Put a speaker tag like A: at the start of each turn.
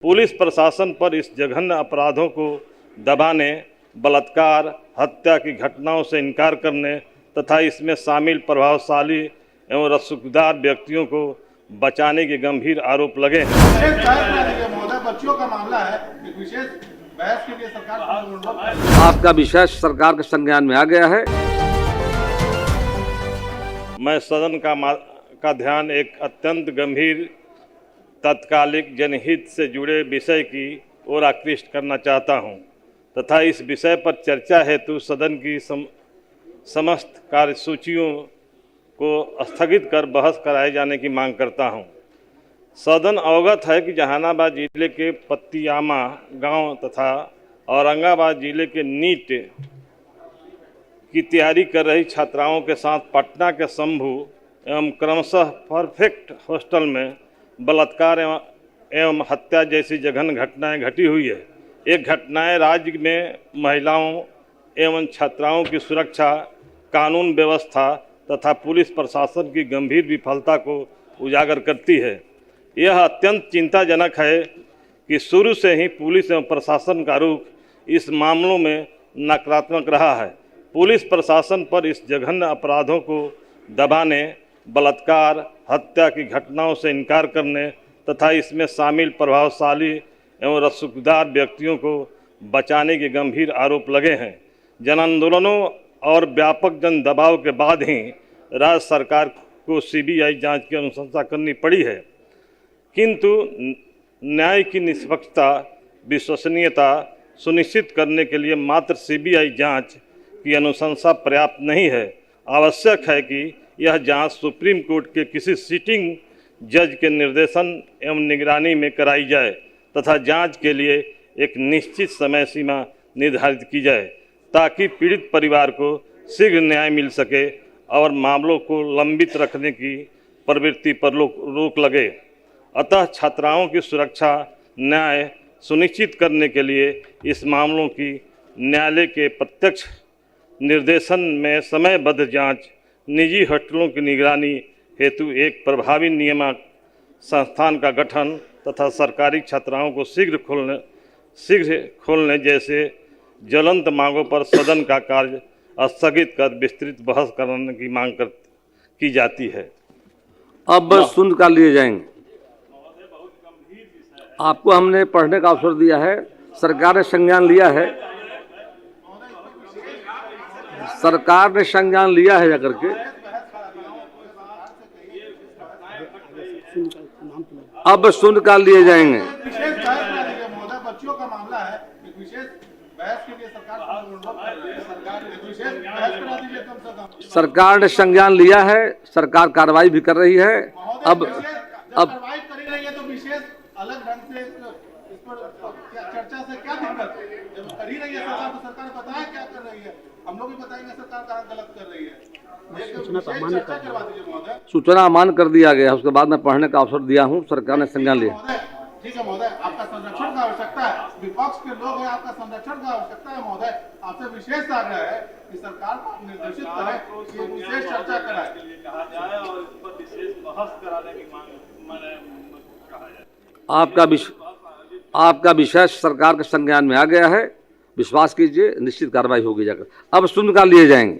A: Police प्रशासन पर इस जघन्य अपराधों को दबाने, बलात्कार, हत्या की घटनाओं से इनकार करने तथा इसमें शामिल प्रभावशाली एवं रसूखदार व्यक्तियों को बचाने के गंभीर आरोप लगे हैं।
B: बच्चियों का मामला है, एक विशेष बहस के लिए सरकार
C: आपका विषय सरकार के संज्ञान में आ गया है।
A: मैं सदन का ध्यान एक अत्यंत गंभीर तत्कालिक जनहित से जुड़े विषय की ओर आकृष्ट करना चाहता हूं तथा इस विषय पर चर्चा हेतु सदन की समस्त कार्यसूचियों को स्थगित कर बहस कराए जाने की मांग करता हूं। सदन अवगत है कि जहानाबाद जिले के पत्तियामा गांव तथा औरंगाबाद जिले के नीट की तैयारी कर रही छात्राओं के साथ पटना के शंभू एवं क्रमशः परफेक्ट हॉस्टल में बलात्कार एवं हत्या जैसी जघन्य घटनाएं घटी हुई है। ये घटनाएं राज्य में महिलाओं एवं छात्राओं की सुरक्षा, कानून व्यवस्था तथा पुलिस प्रशासन की गंभीर विफलता को उजागर करती है। यह अत्यंत चिंताजनक है कि शुरू से ही पुलिस एवं प्रशासन का रुख इस मामलों में नकारात्मक रहा है। पुलिस प्रशासन पर इस जघन्य अपराधों को दबाने, बलात्कार, हत्या की घटनाओं से इनकार करने तथा इसमें शामिल प्रभावशाली एवं रसूखदार व्यक्तियों को बचाने के गंभीर आरोप लगे हैं। जन आंदोलनों और व्यापक जन दबाव के बाद ही राज्य सरकार को सीबीआई जांच की अनुशंसा करनी पड़ी है, किंतु न्याय की निष्पक्षता, विश्वसनीयता सुनिश्चित करने के लिए मात्र सीबीआई जांच की अनुशंसा पर्याप्त नहीं है। आवश्यक है कि यह जांच सुप्रीम कोर्ट के किसी सिटिंग जज के निर्देशन एवं निगरानी में कराई जाए तथा जांच के लिए एक निश्चित समय सीमा निर्धारित की जाए ताकि पीड़ित परिवार को शीघ्र न्याय मिल सके और मामलों को लंबित रखने की प्रवृत्ति पर रोक लगे। अतः छात्राओं की सुरक्षा, न्याय सुनिश्चित करने के लिए इस मामलों की न्यायालय के प्रत्यक्ष निर्देशन में समयबद्ध जांच, निजी हॉस्टलों की निगरानी हेतु एक प्रभावी नियामक संस्थान का गठन तथा सरकारी छात्राओं को शीघ्र खोलने जैसे ज्वलंत मांगों पर सदन का कार्य स्थगित कर विस्तृत बहस करने की मांग की जाती है।
C: अब सुनकर लिए जाएंगे। आपको हमने पढ़ने का अवसर दिया है, सरकार ने संज्ञान लिया है। सरकार ने संज्ञान लिया है जाकर के। अब सुनकर लिए जाएंगे।
B: बच्चियों का मामला है, एक विशेष बहस के लिए
C: सरकार ने संज्ञान लिया है, सरकार कार्रवाई भी कर रही है। अब
B: कार्रवाई कर रही है तो विशेष अलग ढंग से इस पर चर्चा से क्या दिक्कत है? जब कर ही रही है सरकार तो सरकार बताए क्या कर रही है, हम लोग भी बताएंगे सरकार कहाँ गलत कर रही है।
C: सूचना अमान्य कर दिया गया, उसके बाद मैं पढ़ने का अवसर दिया हूँ। सरकार ने संज्ञान लिया।
B: ठीक है महोदय, आपका संरक्षण का आवश्यकता है, विपक्ष के लोग हैं, आपका संरक्षण का आवश्यकता है महोदय। आपसे विशेष आग्रह है कि सरकार को निर्देशित करें कि विशेष चर्चा कराए और इस पर विशेष बहस कराने की मांग कहा जाए।
C: आपका विषय सरकार के संज्ञान में आ गया है। विश्वास कीजिए, निश्चित कार्रवाई होगी जाकर। अब सुनकर लिए जाएंगे।